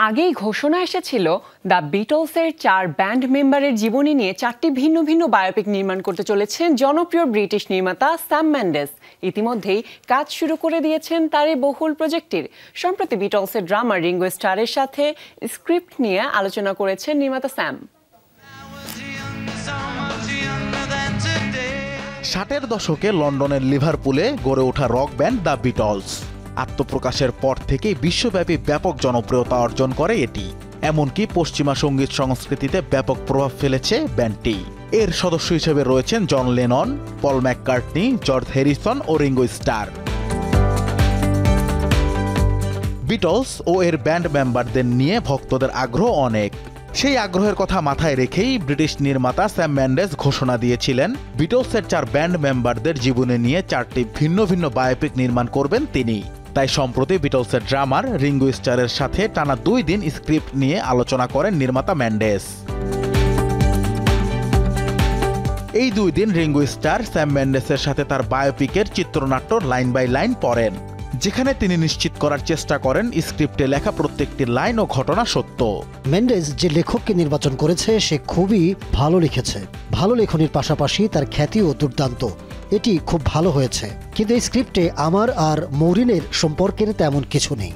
আগেই ঘোষণা এসেছিল দ্য বিটলসের 4 ব্যান্ড মেম্বারের জীবনী নিয়ে 4টি ভিন্ন ভিন্ন বায়োপিক নির্মাণ করতে চলেছেন জনপ্রিয় ব্রিটিশ নির্মাতা স্যাম মেন্ডেস। ইতিমধ্যেই কাজ শুরু করে দিয়েছেন তার এই বহুল প্রজেক্টের। সম্প্রতি বিটলসের ড্রামার রিঙ্গো স্টারের সাথে স্ক্রিপ্ট নিয়ে আলোচনা করেছেন নির্মাতা স্যাম। 60-এর দশকে লন্ডনের লিভারপুলে গড়ে ওঠা রক ব্যান্ড দ্য বিটলস আত্মপ্রকাশের পর থেকেই বিশ্বব্যাপী ব্যাপক জনপ্রিয়তা অর্জন করে এটি। এমনকি পশ্চিমা সঙ্গীত সংস্কৃতিতে ব্যাপক প্রভাব ফেলেছে ব্যান্ডটি। এর সদস্য হিসেবে রয়েছেন John Lennon, Paul McCartney, George Harrison ও রিঙ্গো স্টার। বিটলস ও এর ব্যান্ড মেম্বারদের নিয়ে ভক্তদের আগ্রহ অনেক। সেই আগ্রহের কথা মাথায় রেখেই ব্রিটিশ নির্মাতা স্যাম মেন্ডেস ঘোষণা দিয়েছিলেন বিটলসের 4 ব্যান্ড মেম্বারদের জীবনে নিয়ে 4টি ভিন্ন ভিন্ন বায়োপিক নির্মাণ করবেন তিনি। তাই সম্প্রতি বিটলসের ড্রামার রিঙ্গো স্টারের সাথে টানা 2 দিন স্ক্রিপ্ট নিয়ে আলোচনা করেন নির্মাতা মেন্ডেস। এই 2 দিন রিঙ্গো স্টার স্যাম মেন্ডেসের সাথে তার বায়োপিকের চিত্রনাট্য লাইন বাই লাইন পড়েন, যেখানে তিনি নিশ্চিত করার চেষ্টা করেন স্ক্রিপ্টে লেখা প্রত্যেকটি লাইন ও ঘটনা সত্য। মেন্ডেস যে লেখককে নির্বাচন করেছে সে খুবই ভালো লিখেছে। ভালো লেখনীর পাশাপাশি তার খ্যাতিও দুর্দান্ত। এটি খুব ভালো হয়েছে, কিন্তু এই স্ক্রিপ্টে আমার আর মৌরিনের সম্পর্কের তেমন কিছু নেই।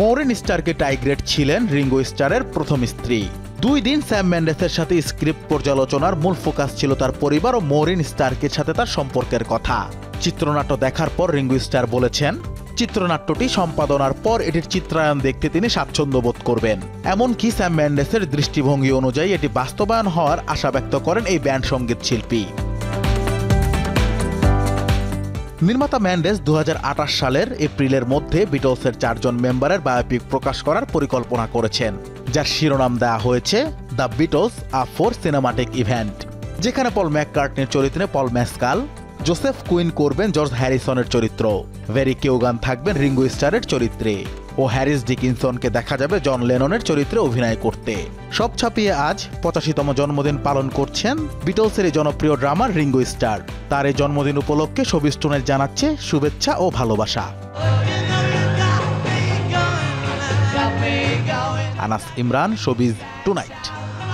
মৌরিন স্টারকে টাইগ্রেট ছিলেন রিঙ্গো স্টারের প্রথম স্ত্রী। 2 দিন স্যাম মেন্ডেসের সাথে স্ক্রিপ্ট পর্যালোচনার মূল ফোকাস ছিল তার পরিবার ও মৌরিন স্টারকের সাথে তার সম্পর্কের কথা। চিত্রনাট্য দেখার পর রিঙ্গো স্টার বলেছেন, চিত্রনাট্যটি সম্পাদনার পর এটির চিত্রায়ন দেখতে তিনি স্বাচ্ছন্দ্য বোধ করবেন। এমনকি স্যাম মেন্ডেসের দৃষ্টিভঙ্গি অনুযায়ী এটি বাস্তবায়ন হওয়ার আশা ব্যক্ত করেন এই ব্যান্ড সঙ্গীত শিল্পী। নির্মাতা মেন্ডেস 2028 সালের এপ্রিলের মধ্যে বিটলসের 4 জন মেম্বারের বায়োপিক প্রকাশ করার পরিকল্পনা করেছেন, যার শিরোনাম দেওয়া হয়েছে the Beatles a four cinematic event, যেখানে পল ম্যাককার্টনির চরিত্রে পল ম্যাসকাল, জোসেফ কুইন করবেন জর্জ হ্যারিসনের চরিত্র, ভেরি কেওগান থাকবেন রিঙ্গো স্টারের চরিত্রে ও হ্যারিস ডিকিনসনকে দেখা যাবে জন লেননের চরিত্রে অভিনয় করতে। সব ছাপিয়ে আজ 85তম জন্মদিন পালন করছেন বিটলসের জনপ্রিয় ড্রামার রিঙ্গো স্টার। তার এই জন্মদিন উপলক্ষে শোবিজ টুনাইট জানাচ্ছে শুভেচ্ছা ও ভালোবাসা। Anas Imran, showbiz tonight.